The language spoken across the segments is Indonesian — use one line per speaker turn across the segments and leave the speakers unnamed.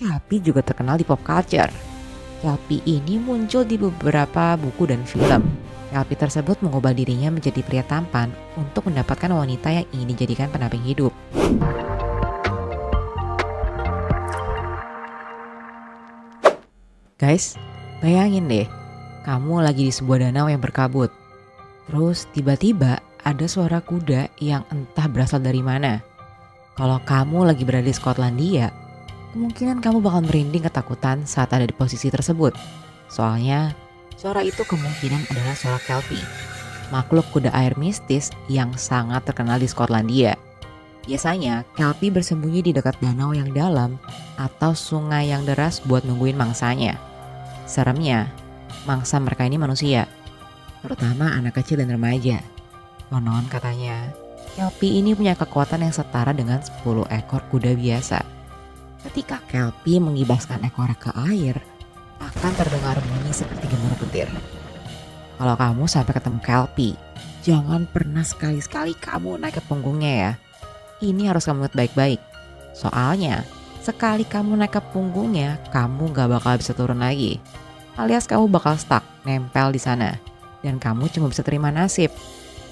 Kelpie juga terkenal di pop culture. Kelpie ini muncul di beberapa buku dan film. Kelpie tersebut mengubah dirinya menjadi pria tampan untuk mendapatkan wanita yang ingin dijadikan pendamping hidup. Guys, bayangin deh, kamu lagi di sebuah danau yang berkabut. Terus tiba-tiba ada suara kuda yang entah berasal dari mana. Kalau kamu lagi berada di Skotlandia, kemungkinan kamu bakal merinding ketakutan saat ada di posisi tersebut. Soalnya, suara itu kemungkinan adalah suara Kelpie, makhluk kuda air mistis yang sangat terkenal di Skotlandia. Biasanya, Kelpie bersembunyi di dekat danau yang dalam atau sungai yang deras buat nungguin mangsanya. Seremnya, mangsa mereka ini manusia, terutama anak kecil dan remaja. Konon katanya, Kelpie ini punya kekuatan yang setara dengan 10 ekor kuda biasa. Ketika Kelpie mengibaskan ekornya ke air, akan terdengar bunyi seperti gemuruh petir. Kalau kamu sampai ketemu Kelpie, jangan pernah sekali-sekali kamu naik ke punggungnya ya. Ini harus kamu lihat baik-baik. Soalnya, sekali kamu naik ke punggungnya, kamu gak bakal bisa turun lagi. Alias kamu bakal stuck, nempel di sana. Dan kamu cuma bisa terima nasib.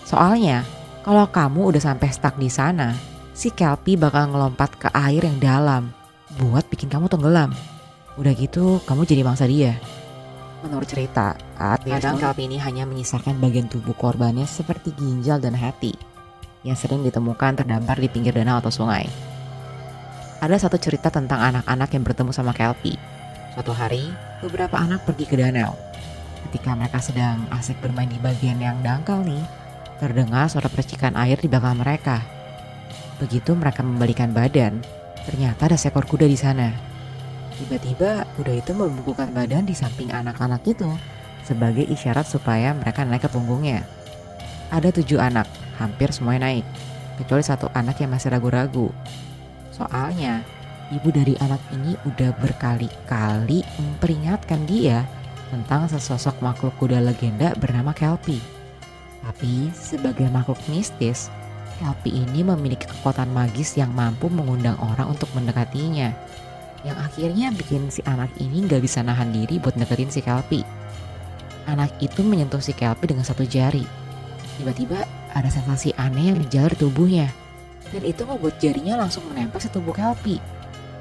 Soalnya, kalau kamu udah sampai stuck di sana, si Kelpie bakal ngelompat ke air yang dalam buat bikin kamu tenggelam. Udah gitu, kamu jadi mangsa dia. Menurut cerita, kadang Kelpie ini hanya menyisakan bagian tubuh korbannya seperti ginjal dan hati yang sering ditemukan terdampar di pinggir danau atau sungai. Ada satu cerita tentang anak-anak yang bertemu sama Kelpie. Suatu hari, beberapa anak pergi ke danau. Ketika mereka sedang asik bermain di bagian yang dangkal nih, terdengar suara percikan air di belakang mereka. Begitu mereka membalikan badan, ternyata ada seekor kuda di sana. Tiba-tiba kuda itu membungkukkan badan di samping anak-anak itu sebagai isyarat supaya mereka naik ke punggungnya. Ada 7 anak, hampir semuanya naik, kecuali satu anak yang masih ragu-ragu. Soalnya, ibu dari anak ini udah berkali-kali memperingatkan dia tentang sesosok makhluk kuda legenda bernama Kelpie. Tapi sebagai makhluk mistis, Kelpie ini memiliki kekuatan magis yang mampu mengundang orang untuk mendekatinya. Yang akhirnya bikin si anak ini gak bisa nahan diri buat deketin si Kelpie. Anak itu menyentuh si Kelpie dengan satu jari. Tiba-tiba ada sensasi aneh yang menjalar di tubuhnya. Dan itu membuat jarinya langsung menempel di tubuh Kelpie.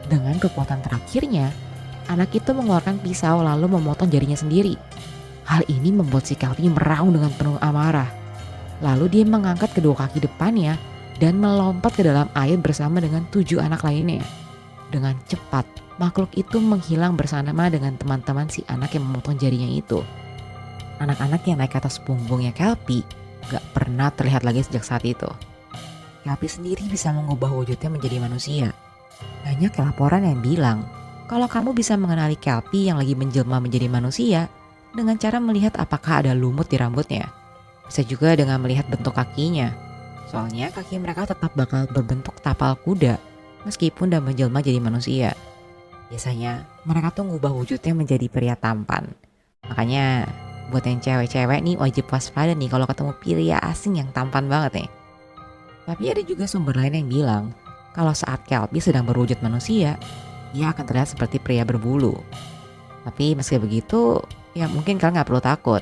Dengan kekuatan terakhirnya, anak itu mengeluarkan pisau lalu memotong jarinya sendiri. Hal ini membuat si Kelpie meraung dengan penuh amarah. Lalu dia mengangkat kedua kaki depannya dan melompat ke dalam air bersama dengan 7 anak lainnya. Dengan cepat, makhluk itu menghilang bersama dengan teman-teman si anak yang memotong jarinya itu. Anak-anak yang naik ke atas punggungnya Kelpie gak pernah terlihat lagi sejak saat itu. Kelpie sendiri bisa mengubah wujudnya menjadi manusia. Banyak laporan yang bilang kalau kamu bisa mengenali Kelpie yang lagi menjelma menjadi manusia dengan cara melihat apakah ada lumut di rambutnya. Bisa juga dengan melihat bentuk kakinya. Soalnya kaki mereka tetap bakal berbentuk tapal kuda meskipun udah menjelma jadi manusia. Biasanya mereka tuh ngubah wujudnya menjadi pria tampan. Makanya buat yang cewek-cewek nih wajib waspada nih kalau ketemu pria asing yang tampan banget nih. Tapi ada juga sumber lain yang bilang kalau saat Kelpie sedang berwujud manusia, ia akan terlihat seperti pria berbulu. Tapi meski begitu, ya mungkin kalian gak perlu takut.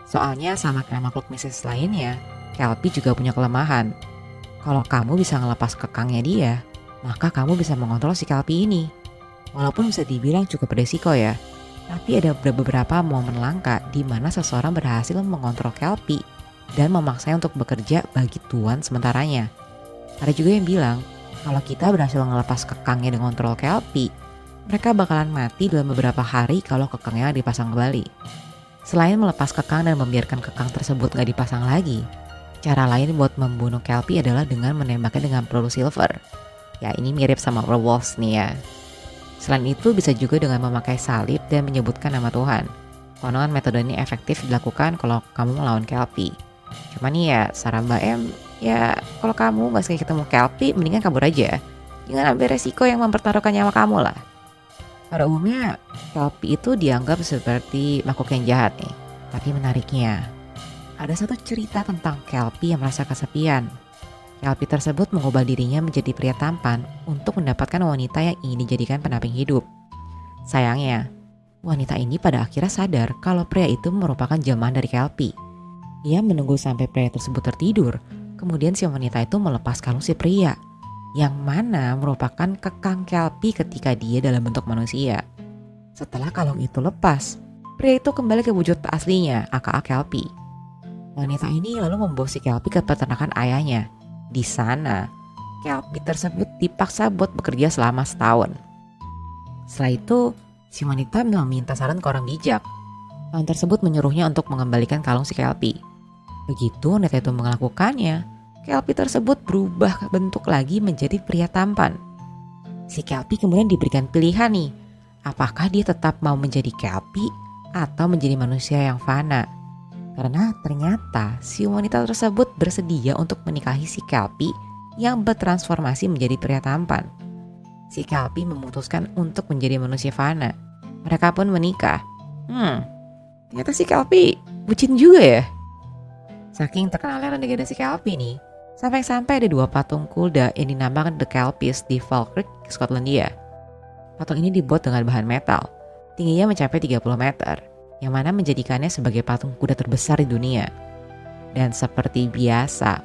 Soalnya sama kayak makhluk mistis lainnya, Kelpie juga punya kelemahan. Kalau kamu bisa ngelepas kekangnya dia, maka kamu bisa mengontrol si Kelpie ini. Walaupun bisa dibilang cukup beresiko ya, tapi ada beberapa momen langka di mana seseorang berhasil mengontrol Kelpie dan memaksanya untuk bekerja bagi tuan sementaranya. Ada juga yang bilang, kalau kita berhasil ngelepas kekangnya dengan kontrol Kelpie, mereka bakalan mati dalam beberapa hari kalau kekangnya dipasang kembali. Selain melepas kekang dan membiarkan kekang tersebut gak dipasang lagi, cara lain buat membunuh Kelpie adalah dengan menembaknya dengan peluru silver. Ya ini mirip sama werewolves nih ya. Selain itu bisa juga dengan memakai salib dan menyebutkan nama Tuhan. Konon metode ini efektif dilakukan kalau kamu melawan Kelpie. Cuman nih ya saran Mbak M, ya kalau kamu gak sekali ketemu Kelpie mendingan kabur aja. Jangan ambil resiko yang mempertaruhkan nyawa kamu lah. Pada umumnya Kelpie itu dianggap seperti makhluk yang jahat nih. Tapi menariknya, ada satu cerita tentang Kelpie yang merasa kesepian. Kelpie tersebut mengubah dirinya menjadi pria tampan untuk mendapatkan wanita yang ingin dijadikan pendamping hidup. Sayangnya, wanita ini pada akhirnya sadar kalau pria itu merupakan jelmaan dari Kelpie. Ia menunggu sampai pria tersebut tertidur, kemudian si wanita itu melepas kalung si pria, yang mana merupakan kekang Kelpie ketika dia dalam bentuk manusia. Setelah kalung itu lepas, pria itu kembali ke wujud aslinya, aka Kelpie. Wanita ini lalu membawa si Kelpie ke peternakan ayahnya. Di sana, Kelpie tersebut dipaksa buat bekerja selama setahun. Setelah itu, si wanita meminta saran ke orang bijak. Orang tersebut menyuruhnya untuk mengembalikan kalung si Kelpie. Begitu wanita itu melakukannya, Kelpie tersebut berubah bentuk lagi menjadi pria tampan. Si Kelpie kemudian diberikan pilihan nih, apakah dia tetap mau menjadi Kelpie atau menjadi manusia yang fana. Karena ternyata si wanita tersebut bersedia untuk menikahi si Kelpie yang bertransformasi menjadi pria tampan. Si Kelpie memutuskan untuk menjadi manusia fana. Mereka pun menikah. Ternyata si Kelpie bucin juga ya. Saking terkenalnya legenda si Kelpie nih, sampai-sampai ada 2 patung kuda yang dinamakan The Kelpies di Falkirk, Skotlandia. Patung ini dibuat dengan bahan metal, tingginya mencapai 30 meter, yang mana menjadikannya sebagai patung kuda terbesar di dunia. Dan seperti biasa,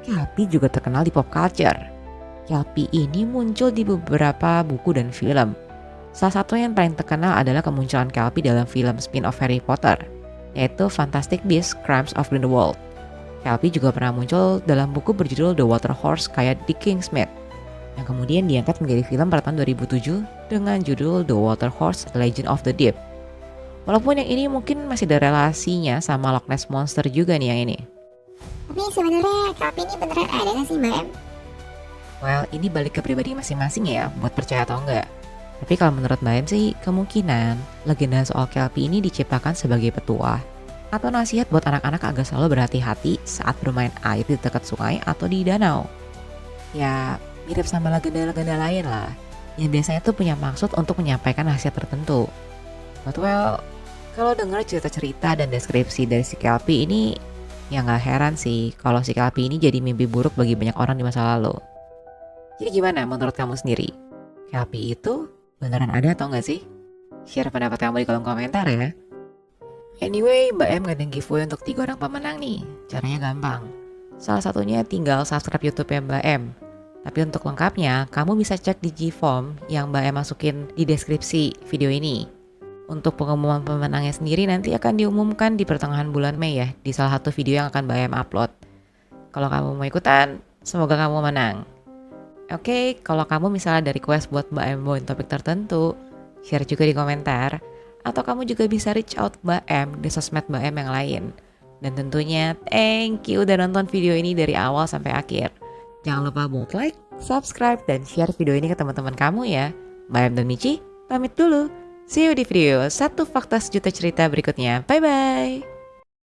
Kelpie juga terkenal di pop culture. Kelpie ini muncul di beberapa buku dan film. Salah satu yang paling terkenal adalah kemunculan Kelpie dalam film spin-off Harry Potter, yaitu Fantastic Beasts: Crimes of Grindelwald. Kelpie juga pernah muncul dalam buku berjudul The Water Horse kayak The Kingsmith, yang kemudian diangkat menjadi film pada tahun 2007 dengan judul The Water Horse: Legend of the Deep. Walaupun yang ini mungkin masih ada relasinya sama Loch Ness Monster juga nih yang ini.
Tapi sebenarnya Kelpie ini beneran ada gak sih Mbak Em?
Well, ini balik ke pribadi masing-masing ya, buat percaya atau enggak. Tapi kalau menurut Mbak Em sih, kemungkinan legenda soal Kelpie ini diciptakan sebagai petuah atau nasihat buat anak-anak agar selalu berhati-hati saat bermain air di dekat sungai atau di danau. Ya, mirip sama legenda-legenda lain lah, yang biasanya tuh punya maksud untuk menyampaikan nasihat tertentu. But well, kalau dengar cerita-cerita dan deskripsi dari si Kelpie ini, ya nggak heran sih kalau si Kelpie ini jadi mimpi buruk bagi banyak orang di masa lalu. Jadi gimana menurut kamu sendiri? Kelpie itu beneran ada atau nggak sih? Share pendapat kamu di kolom komentar ya. Anyway, Mbak Em ngadain giveaway untuk 3 orang pemenang nih. Caranya gampang. Salah satunya tinggal subscribe YouTube-nya Mbak Em. Tapi untuk lengkapnya, kamu bisa cek di G-Form yang Mbak Em masukin di deskripsi video ini. Untuk pengumuman pemenangnya sendiri nanti akan diumumkan di pertengahan bulan Mei ya, di salah satu video yang akan Mbak Em upload. Kalau kamu mau ikutan, semoga kamu menang. Oke, kalau kamu misalnya ada request buat Mbak Em bawain topik tertentu, share juga di komentar. Atau kamu juga bisa reach out Mbak Em di sosmed Mbak Em yang lain. Dan tentunya thank you udah nonton video ini dari awal sampai akhir. Jangan lupa buat like, subscribe, dan share video ini ke teman-teman kamu ya. Mbak Em dan Michi, pamit dulu. See you di video 1 Fakta Sejuta Cerita berikutnya. Bye-bye.